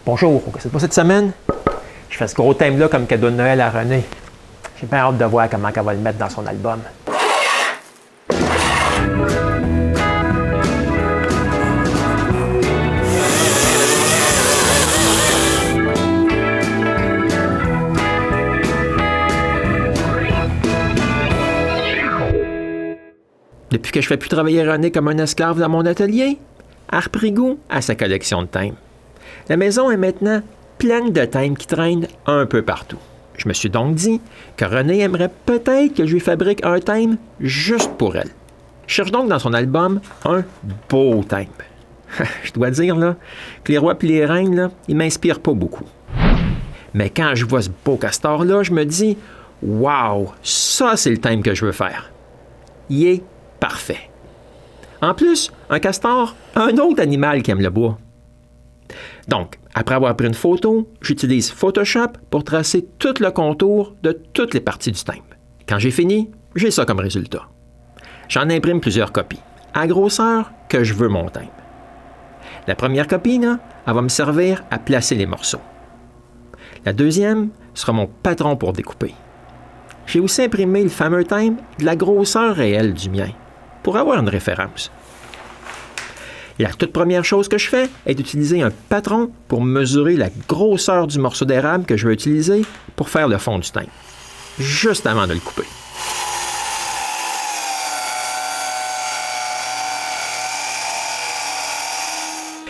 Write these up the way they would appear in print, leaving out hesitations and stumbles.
Bonjour, c'est pour cette semaine, je fais ce gros thème-là comme cadeau de Noël à René. J'ai bien hâte de voir comment elle va le mettre dans son album. Depuis que je ne fais plus travailler René comme un esclave dans mon atelier, elle a repris goût à sa collection de thèmes. La maison est maintenant pleine de thèmes qui traînent un peu partout. Je me suis donc dit que René aimerait peut-être que je lui fabrique un thème juste pour elle. Je cherche donc dans son album un beau thème. Je dois dire là, que les rois et les reines, là, ils ne m'inspirent pas beaucoup. Mais quand je vois ce beau castor-là, je me dis « Wow, ça c'est le thème que je veux faire. » Il est parfait. En plus, un castor, un autre animal qui aime le bois. Donc, après avoir pris une photo, j'utilise Photoshop pour tracer tout le contour de toutes les parties du thème. Quand j'ai fini, j'ai ça comme résultat. J'en imprime plusieurs copies, à la grosseur que je veux mon thème. La première copie, là, elle va me servir à placer les morceaux. La deuxième sera mon patron pour découper. J'ai aussi imprimé le fameux thème de la grosseur réelle du mien, pour avoir une référence. La toute première chose que je fais est d'utiliser un patron pour mesurer la grosseur du morceau d'érable que je veux utiliser pour faire le fond du thème, juste avant de le couper.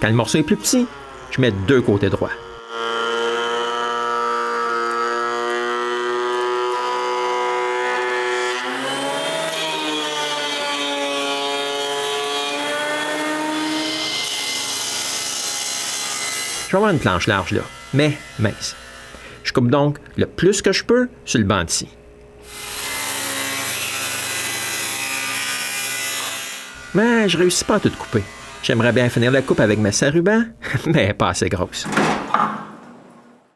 Quand le morceau est plus petit, je mets deux côtés droits. Je vais avoir une planche large là, mais mince. Je coupe donc le plus que je peux sur le banc de scie. Mais je ne réussis pas à tout couper. J'aimerais bien finir la coupe avec ma scie à ruban, mais pas assez grosse.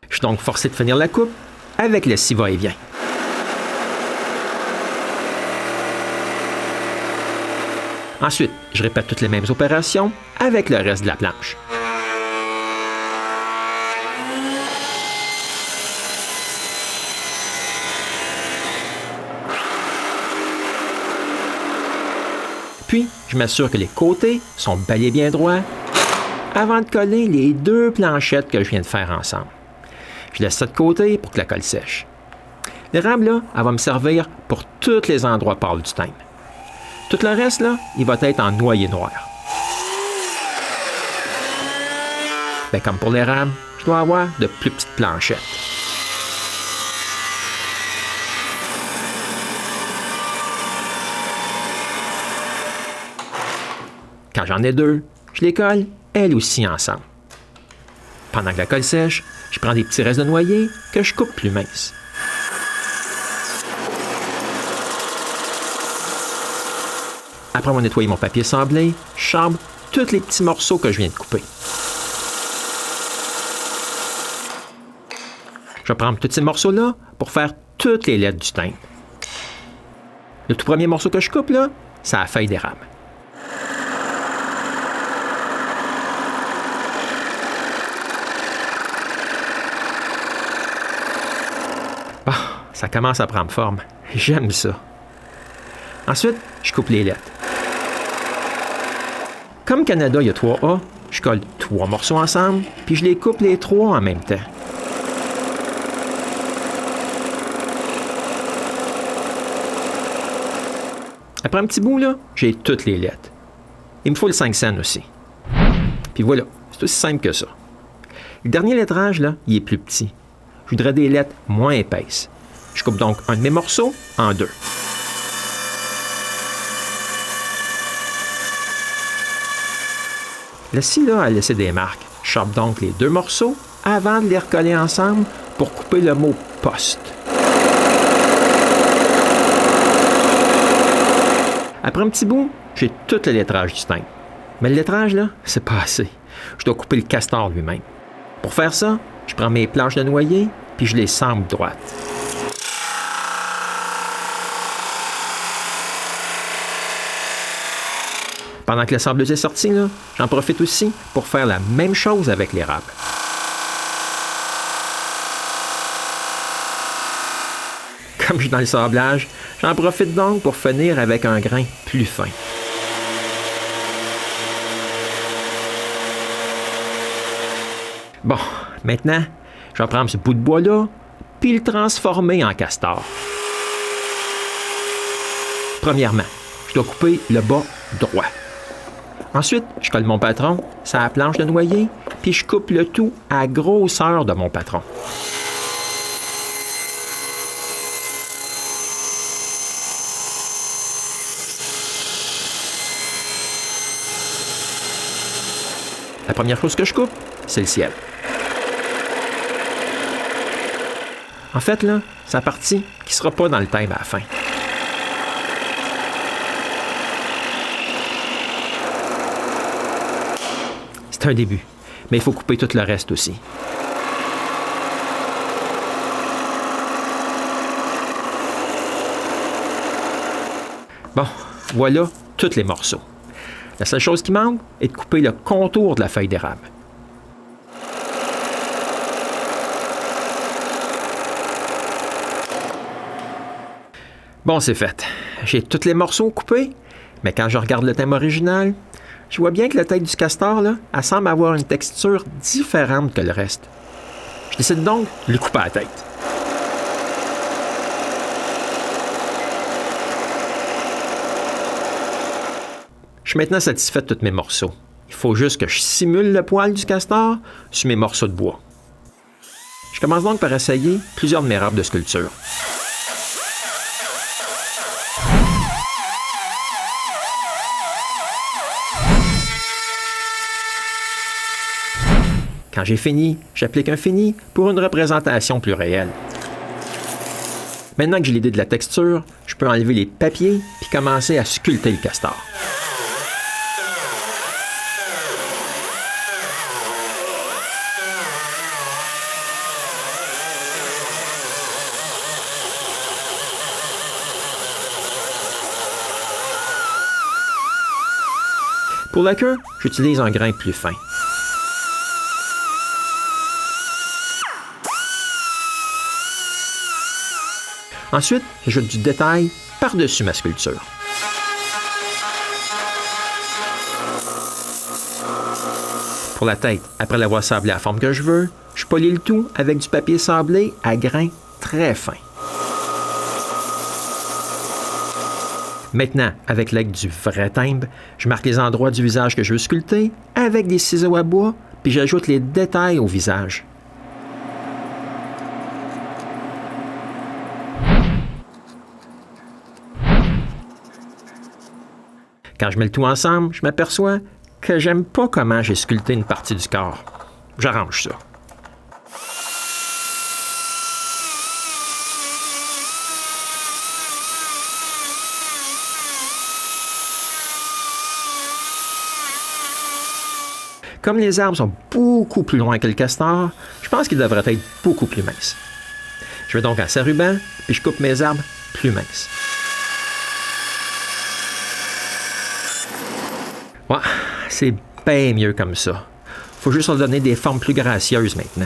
Je suis donc forcé de finir la coupe avec le scie va-et-vient. Ensuite, je répète toutes les mêmes opérations avec le reste de la planche. Puis, je m'assure que les côtés sont bel et bien droits avant de coller les deux planchettes que je viens de faire ensemble. Je laisse ça de côté pour que la colle sèche. L'érable, là, elle va me servir pour tous les endroits pâles du thème. Tout le reste, là, il va être en noyer noir. Bien, comme pour l'érable, je dois avoir de plus petites planchettes. Quand j'en ai deux, je les colle, elles aussi, ensemble. Pendant que la colle sèche, je prends des petits restes de noyer que je coupe plus minces. Après avoir nettoyé mon papier sablé, je chambre tous les petits morceaux que je viens de couper. Je vais prendre tous ces morceaux-là pour faire toutes les lettres du thème. Le tout premier morceau que je coupe, là, c'est la feuille d'érable. Ça commence à prendre forme. J'aime ça. Ensuite, je coupe les lettres. Comme Canada, il y a 3 A, je colle 3 morceaux ensemble, puis je les coupe les 3 en même temps. Après un petit bout, là, j'ai toutes les lettres. Il me faut le 5 cents aussi. Puis voilà, c'est aussi simple que ça. Le dernier lettrage, là, il est plus petit. Je voudrais des lettres moins épaisses. Je coupe donc un de mes morceaux en deux. La scie là a laissé des marques. Je chope donc les deux morceaux avant de les recoller ensemble pour couper le mot « poste ». Après un petit bout, j'ai tout le lettrage du thème. Mais le lettrage, là, c'est pas assez. Je dois couper le castor lui-même. Pour faire ça, je prends mes planches de noyer puis je les sample droites. Pendant que la sableuse est sortie, là, j'en profite aussi pour faire la même chose avec l'érable. Comme je suis dans le sablage, j'en profite donc pour finir avec un grain plus fin. Bon, maintenant, je vais prendre ce bout de bois-là, puis le transformer en castor. Premièrement, je dois couper le bas droit. Ensuite, je colle mon patron sur la planche de noyer, puis je coupe le tout à la grosseur de mon patron. La première chose que je coupe, c'est le ciel. En fait, là, c'est la partie qui ne sera pas dans le thème à la fin. C'est un début, mais il faut couper tout le reste aussi. Bon, voilà tous les morceaux. La seule chose qui manque est de couper le contour de la feuille d'érable. Bon, c'est fait. J'ai tous les morceaux coupés, mais quand je regarde le thème original, je vois bien que la tête du castor, là, elle semble avoir une texture différente que le reste. Je décide donc de lui couper la tête. Je suis maintenant satisfait de tous mes morceaux. Il faut juste que je simule le poil du castor sur mes morceaux de bois. Je commence donc par essayer plusieurs de mes robes de sculpture. Quand j'ai fini, j'applique un fini pour une représentation plus réelle. Maintenant que j'ai l'idée de la texture, je peux enlever les papiers puis commencer à sculpter le castor. Pour la queue, j'utilise un grain plus fin. Ensuite, j'ajoute du détail par-dessus ma sculpture. Pour la tête, après l'avoir sablé à la forme que je veux, je polis le tout avec du papier sablé à grains très fins. Maintenant, avec l'aide du vrai timbre, je marque les endroits du visage que je veux sculpter avec des ciseaux à bois, puis j'ajoute les détails au visage. Quand je mets le tout ensemble, je m'aperçois que j'aime pas comment j'ai sculpté une partie du corps. J'arrange ça. Comme les arbres sont beaucoup plus loin que le castor, je pense qu'ils devraient être beaucoup plus minces. Je vais donc en serruban, puis je coupe mes arbres plus minces. Ouais, c'est bien mieux comme ça. Faut juste leur donner des formes plus gracieuses maintenant.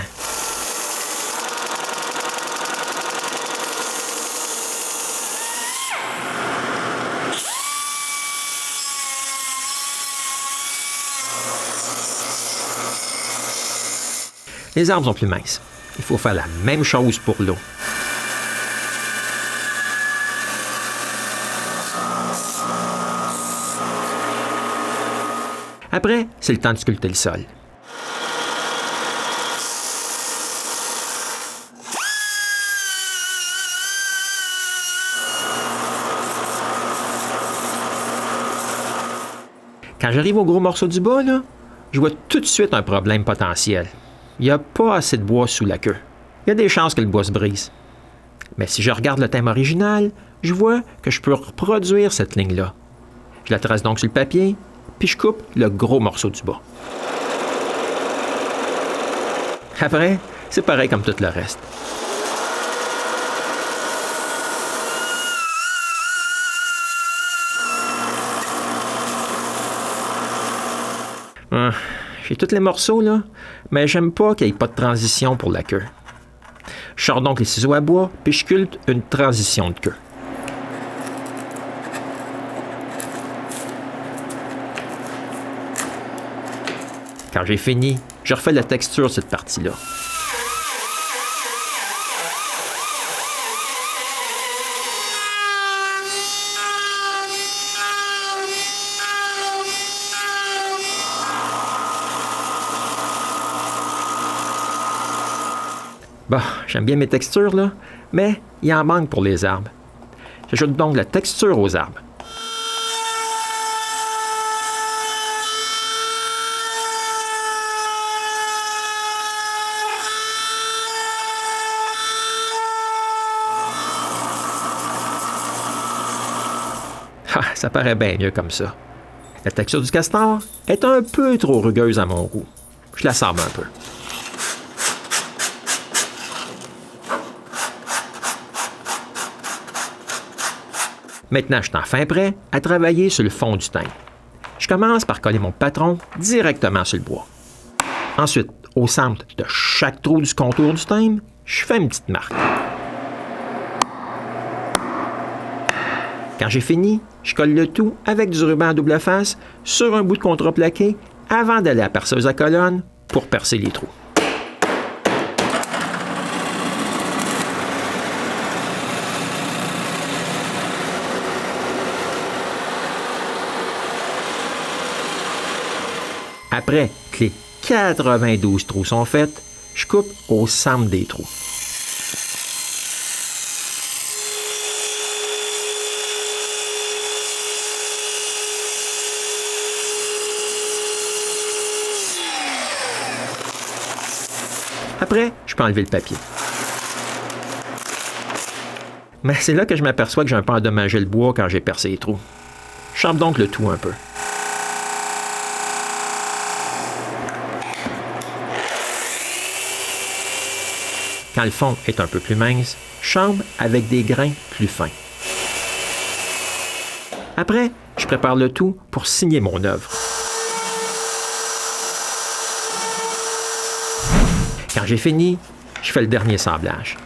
Les arbres sont plus minces. Il faut faire la même chose pour l'eau. Après, c'est le temps de sculpter le sol. Quand j'arrive au gros morceau du bas, là, je vois tout de suite un problème potentiel. Il n'y a pas assez de bois sous la queue. Il y a des chances que le bois se brise. Mais si je regarde le thème original, je vois que je peux reproduire cette ligne-là. Je la trace donc sur le papier, puis je coupe le gros morceau du bas. Après, c'est pareil comme tout le reste. J'ai tous les morceaux, là, mais j'aime pas qu'il n'y ait pas de transition pour la queue. Je sors donc les ciseaux à bois, puis je sculpte une transition de queue. Quand j'ai fini, je refais la texture de cette partie-là. Bon, j'aime bien mes textures, là, mais il en manque pour les arbres. J'ajoute donc la texture aux arbres. Ah, ça paraît bien mieux comme ça. La texture du castor est un peu trop rugueuse à mon goût. Je la sable un peu. Maintenant, je suis enfin prêt à travailler sur le fond du timbre. Je commence par coller mon patron directement sur le bois. Ensuite, au centre de chaque trou du contour du timbre, je fais une petite marque. Quand j'ai fini, je colle le tout avec du ruban à double face sur un bout de contreplaqué avant d'aller à la perceuse à colonne pour percer les trous. Après que les 92 trous sont faits, je coupe au centre des trous. Après, je peux enlever le papier. Mais c'est là que je m'aperçois que j'ai un peu endommagé le bois quand j'ai percé les trous. Je chambre donc le tout un peu. Quand le fond est un peu plus mince, je chambre avec des grains plus fins. Après, je prépare le tout pour signer mon œuvre. Quand j'ai fini, je fais le dernier sablage.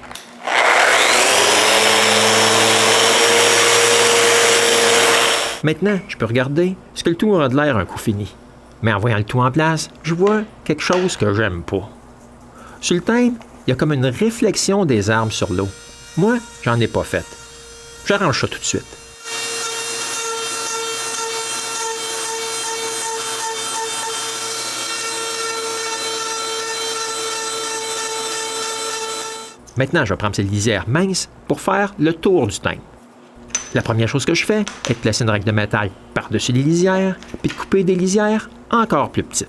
Maintenant, je peux regarder ce que le tout aura de l'air un coup fini. Mais en voyant le tout en place, je vois quelque chose que j'aime pas. Sur le timbre, il y a comme une réflexion des arbres sur l'eau. Moi, j'en ai pas fait. J'arrange ça tout de suite. Maintenant, je vais prendre ces lisières minces pour faire le tour du timbre. La première chose que je fais est de placer une règle de métal par-dessus les lisières, puis de couper des lisières encore plus petites.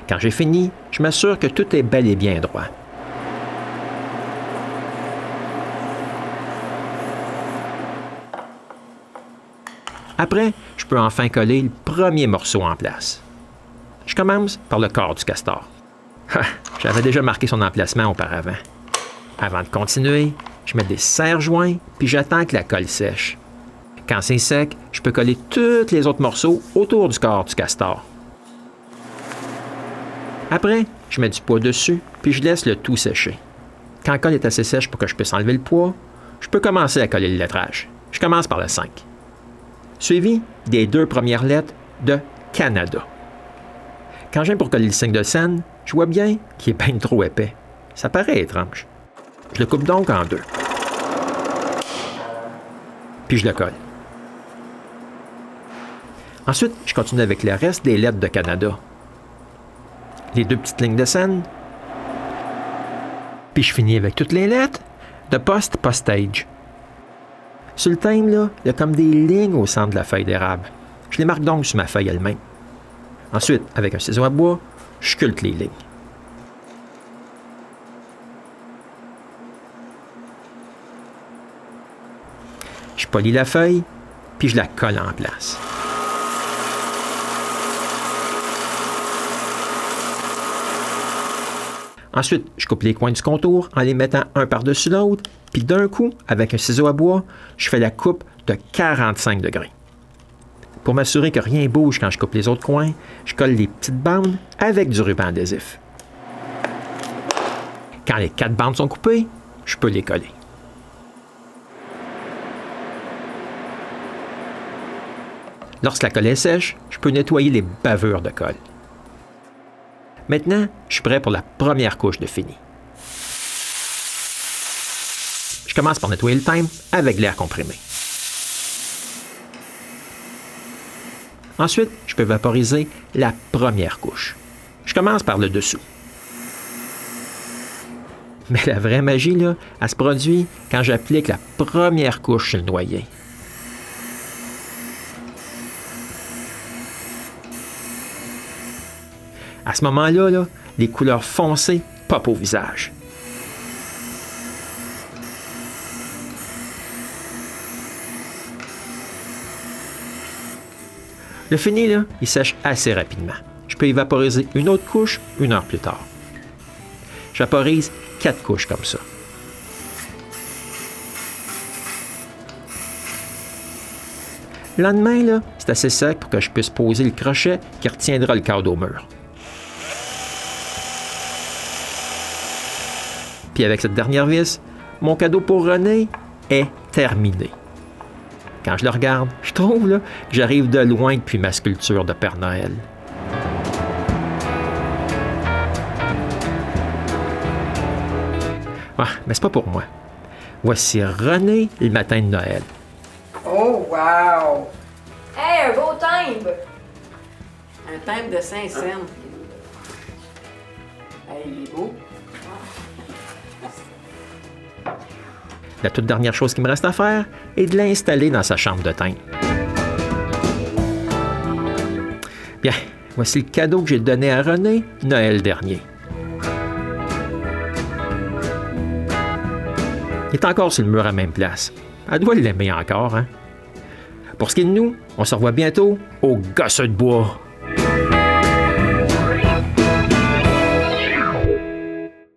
Quand j'ai fini, je m'assure que tout est bel et bien droit. Après, je peux enfin coller le premier morceau en place. Je commence par le corps du castor. J'avais déjà marqué son emplacement auparavant. Avant de continuer, je mets des serre-joints puis j'attends que la colle sèche. Quand c'est sec, je peux coller tous les autres morceaux autour du corps du castor. Après, je mets du poids dessus puis je laisse le tout sécher. Quand la colle est assez sèche pour que je puisse enlever le poids, je peux commencer à coller le lettrage. Je commence par le 5. Suivi des 2 premières lettres de Canada. Quand je viens pour coller le signe de scène, je vois bien qu'il est bien trop épais. Ça paraît étrange. Je le coupe donc en 2. Puis je le colle. Ensuite, je continue avec le reste des lettres de Canada. Les 2 petites lignes de scène. Puis je finis avec toutes les lettres de postage. Sur le timbre, là, il y a comme des lignes au centre de la feuille d'érable. Je les marque donc sur ma feuille elle-même. Ensuite, avec un ciseau à bois, je sculpte les lignes. Je polis la feuille, puis je la colle en place. Ensuite, je coupe les coins du contour en les mettant un par-dessus l'autre, puis d'un coup, avec un ciseau à bois, je fais la coupe de 45 degrés. Pour m'assurer que rien bouge quand je coupe les autres coins, je colle les petites bandes avec du ruban adhésif. Quand les 4 bandes sont coupées, je peux les coller. Lorsque la colle est sèche, je peux nettoyer les bavures de colle. Maintenant, je suis prêt pour la première couche de fini. Je commence par nettoyer le timbre avec l'air comprimé. Ensuite, je peux vaporiser la première couche. Je commence par le dessous. Mais la vraie magie, là, elle se produit quand j'applique la première couche sur le noyer. À ce moment-là, là, les couleurs foncées popent au visage. Le fini, là, il sèche assez rapidement. Je peux y vaporiser une autre couche 1 heure plus tard. Je vaporise 4 couches comme ça. Le lendemain, là, c'est assez sec pour que je puisse poser le crochet qui retiendra le cadre au mur. Puis avec cette dernière vis, mon cadeau pour René est terminé. Quand je le regarde, je trouve là, que j'arrive de loin depuis ma sculpture de Père Noël. Ah, mais c'est pas pour moi. Voici René le matin de Noël. Oh, wow! Hey, un beau timbre! Un timbre de 5 cents. Hey, il est beau. La toute dernière chose qui me reste à faire est de l'installer dans sa chambre de timbre. Bien, voici le cadeau que j'ai donné à René Noël dernier. Il est encore sur le mur à la même place. Elle doit l'aimer encore, hein? Pour ce qui est de nous, on se revoit bientôt au Gosseux de bois.